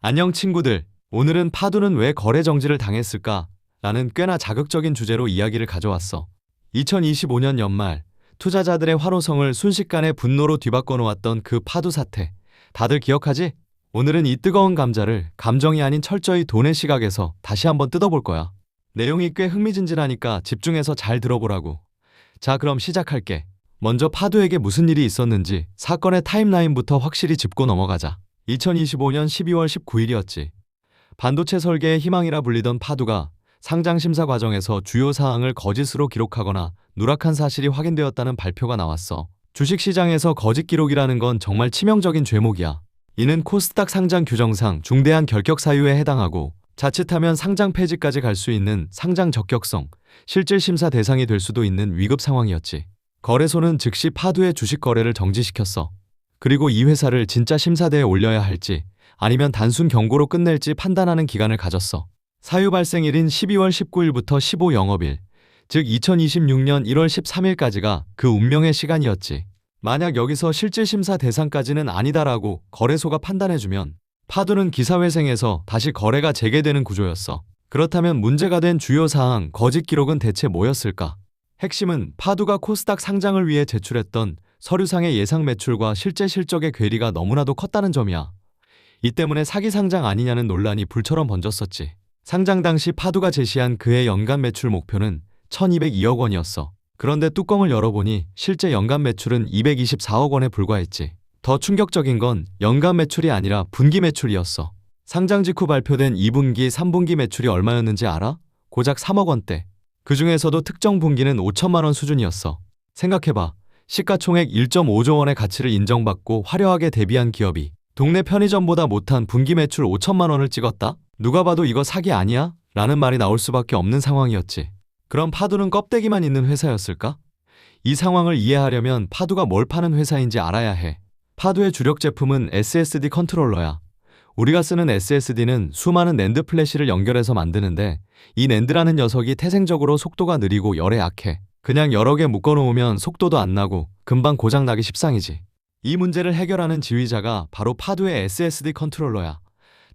안녕 친구들. 오늘은 파두는 왜 거래 정지를 당했을까? 라는 꽤나 자극적인 주제로 이야기를 가져왔어. 2025년 연말, 투자자들의 환호성을 순식간에 분노로 뒤바꿔 놓았던 그 파두 사태. 다들 기억하지? 오늘은 이 뜨거운 감자를 감정이 아닌 철저히 돈의 시각에서 다시 한번 뜯어볼 거야. 내용이 꽤 흥미진진하니까 집중해서 잘 들어보라고. 자, 그럼 시작할게. 먼저 파두에게 무슨 일이 있었는지 사건의 타임라인부터 확실히 짚고 넘어가자. 2025년 12월 19일이었지. 반도체 설계의 희망이라 불리던 파두가 상장 심사 과정에서 주요 사항을 거짓으로 기록하거나 누락한 사실이 확인되었다는 발표가 나왔어. 주식시장에서 거짓 기록이라는 건 정말 치명적인 죄목이야. 이는 코스닥 상장 규정상 중대한 결격 사유에 해당하고 자칫하면 상장 폐지까지 갈 수 있는 상장 적격성, 실질 심사 대상이 될 수도 있는 위급 상황이었지. 거래소는 즉시 파두의 주식 거래를 정지시켰어. 그리고 이 회사를 진짜 심사대에 올려야 할지 아니면 단순 경고로 끝낼지 판단하는 기간을 가졌어. 사유 발생일인 12월 19일부터 15영업일, 즉 2026년 1월 13일까지가 그 운명의 시간이었지. 만약 여기서 실질 심사 대상까지는 아니다라고 거래소가 판단해주면 파두는 기사회생에서 다시 거래가 재개되는 구조였어. 그렇다면 문제가 된 주요 사항, 거짓 기록은 대체 뭐였을까? 핵심은 파두가 코스닥 상장을 위해 제출했던 서류상의 예상 매출과 실제 실적의 괴리가 너무나도 컸다는 점이야. 이 때문에 사기 상장 아니냐는 논란이 불처럼 번졌었지. 상장 당시 파두가 제시한 그의 연간 매출 목표는 1202억 원이었어. 그런데 뚜껑을 열어보니 실제 연간 매출은 224억 원에 불과했지. 더 충격적인 건 연간 매출이 아니라 분기 매출이었어. 상장 직후 발표된 2분기, 3분기 매출이 얼마였는지 알아? 고작 3억 원대. 그 중에서도 특정 분기는 5천만 원 수준이었어. 생각해봐. 시가총액 1.5조 원의 가치를 인정받고 화려하게 데뷔한 기업이 동네 편의점보다 못한 분기 매출 5천만 원을 찍었다? 누가 봐도 이거 사기 아니야? 라는 말이 나올 수밖에 없는 상황이었지. 그럼 파두는 껍데기만 있는 회사였을까? 이 상황을 이해하려면 파두가 뭘 파는 회사인지 알아야 해. 파두의 주력 제품은 SSD 컨트롤러야. 우리가 쓰는 SSD는 수많은 낸드 플래시를 연결해서 만드는데 이 낸드라는 녀석이 태생적으로 속도가 느리고 열에 약해. 그냥 여러 개 묶어놓으면 속도도 안 나고 금방 고장나기 십상이지. 이 문제를 해결하는 지휘자가 바로 파두의 SSD 컨트롤러야.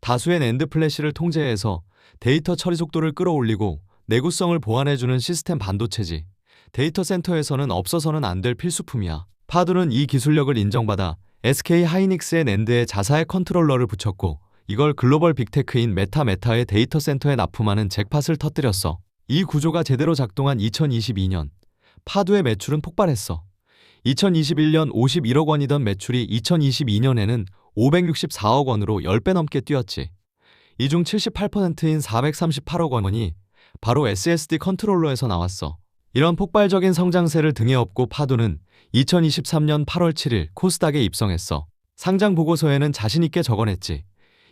다수의 낸드 플래시를 통제해서 데이터 처리 속도를 끌어올리고 내구성을 보완해주는 시스템 반도체지. 데이터 센터에서는 없어서는 안 될 필수품이야. 파두는 이 기술력을 인정받아 SK 하이닉스의 낸드에 자사의 컨트롤러를 붙였고 이걸 글로벌 빅테크인 메타의 데이터 센터에 납품하는 잭팟을 터뜨렸어. 이 구조가 제대로 작동한 2022년, 파두의 매출은 폭발했어. 2021년 51억 원이던 매출이 2022년에는 564억 원으로 10배 넘게 뛰었지. 이 중 78%인 438억 원이 바로 SSD 컨트롤러에서 나왔어. 이런 폭발적인 성장세를 등에 업고 파두는 2023년 8월 7일 코스닥에 입성했어. 상장 보고서에는 자신있게 적어냈지.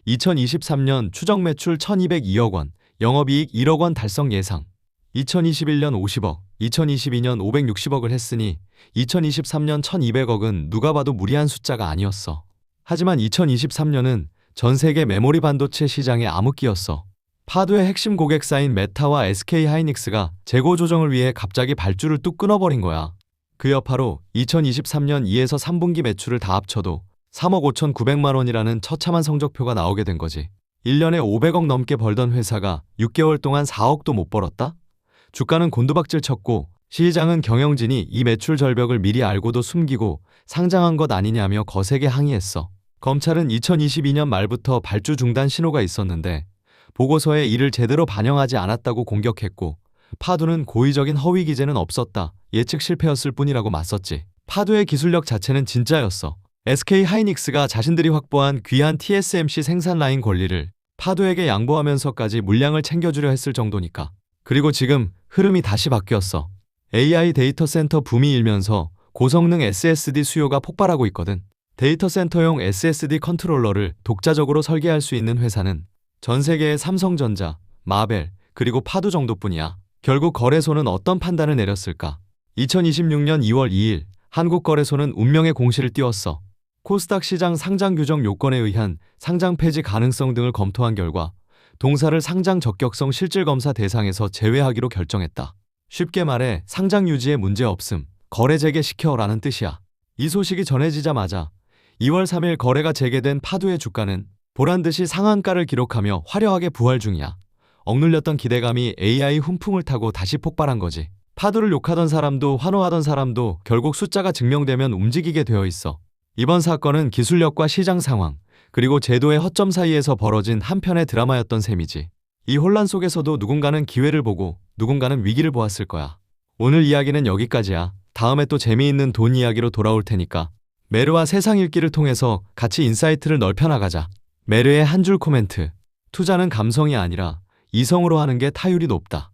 2023년 추정 매출 1202억 원, 영업이익 1억 원 달성 예상. 2021년 50억, 2022년 560억을 했으니 2023년 1200억은 누가 봐도 무리한 숫자가 아니었어. 하지만 2023년은 전 세계 메모리 반도체 시장의 암흑기였어. 파두의 핵심 고객사인 메타와 SK 하이닉스가 재고 조정을 위해 갑자기 발주를 뚝 끊어버린 거야. 그 여파로 2023년 2에서 3분기 매출을 다 합쳐도 3억 5,900만 원이라는 처참한 성적표가 나오게 된 거지. 1년에 500억 넘게 벌던 회사가 6개월 동안 4억도 못 벌었다? 주가는 곤두박질 쳤고 시장은 경영진이 이 매출 절벽을 미리 알고도 숨기고 상장한 것 아니냐며 거세게 항의했어. 검찰은 2022년 말부터 발주 중단 신호가 있었는데 보고서에 이를 제대로 반영하지 않았다고 공격했고 파두는 고의적인 허위 기재는 없었다, 예측 실패였을 뿐이라고 맞섰지. 파두의 기술력 자체는 진짜였어. SK 하이닉스가 자신들이 확보한 귀한 TSMC 생산 라인 권리를 파두에게 양보하면서까지 물량을 챙겨주려 했을 정도니까. 그리고 지금 흐름이 다시 바뀌었어. AI 데이터 센터 붐이 일면서 고성능 SSD 수요가 폭발하고 있거든. 데이터 센터용 SSD 컨트롤러를 독자적으로 설계할 수 있는 회사는 전 세계의 삼성전자, 마벨, 그리고 파두 정도뿐이야. 결국 거래소는 어떤 판단을 내렸을까? 2026년 2월 2일 한국거래소는 운명의 공시를 띄웠어. 코스닥 시장 상장 규정 요건에 의한 상장 폐지 가능성 등을 검토한 결과 동사를 상장 적격성 실질 검사 대상에서 제외하기로 결정했다. 쉽게 말해 상장 유지에 문제 없음, 거래 재개시켜라는 뜻이야. 이 소식이 전해지자마자 2월 3일 거래가 재개된 파두의 주가는 보란듯이 상한가를 기록하며 화려하게 부활 중이야. 억눌렸던 기대감이 AI 훈풍을 타고 다시 폭발한 거지. 파도를 욕하던 사람도 환호하던 사람도 결국 숫자가 증명되면 움직이게 되어 있어. 이번 사건은 기술력과 시장 상황, 그리고 제도의 허점 사이에서 벌어진 한편의 드라마였던 셈이지. 이 혼란 속에서도 누군가는 기회를 보고 누군가는 위기를 보았을 거야. 오늘 이야기는 여기까지야. 다음에 또 재미있는 돈 이야기로 돌아올 테니까 메르와 세상 읽기를 통해서 같이 인사이트를 넓혀나가자. 메르의 한 줄 코멘트. 투자는 감성이 아니라 이성으로 하는 게 타율이 높다.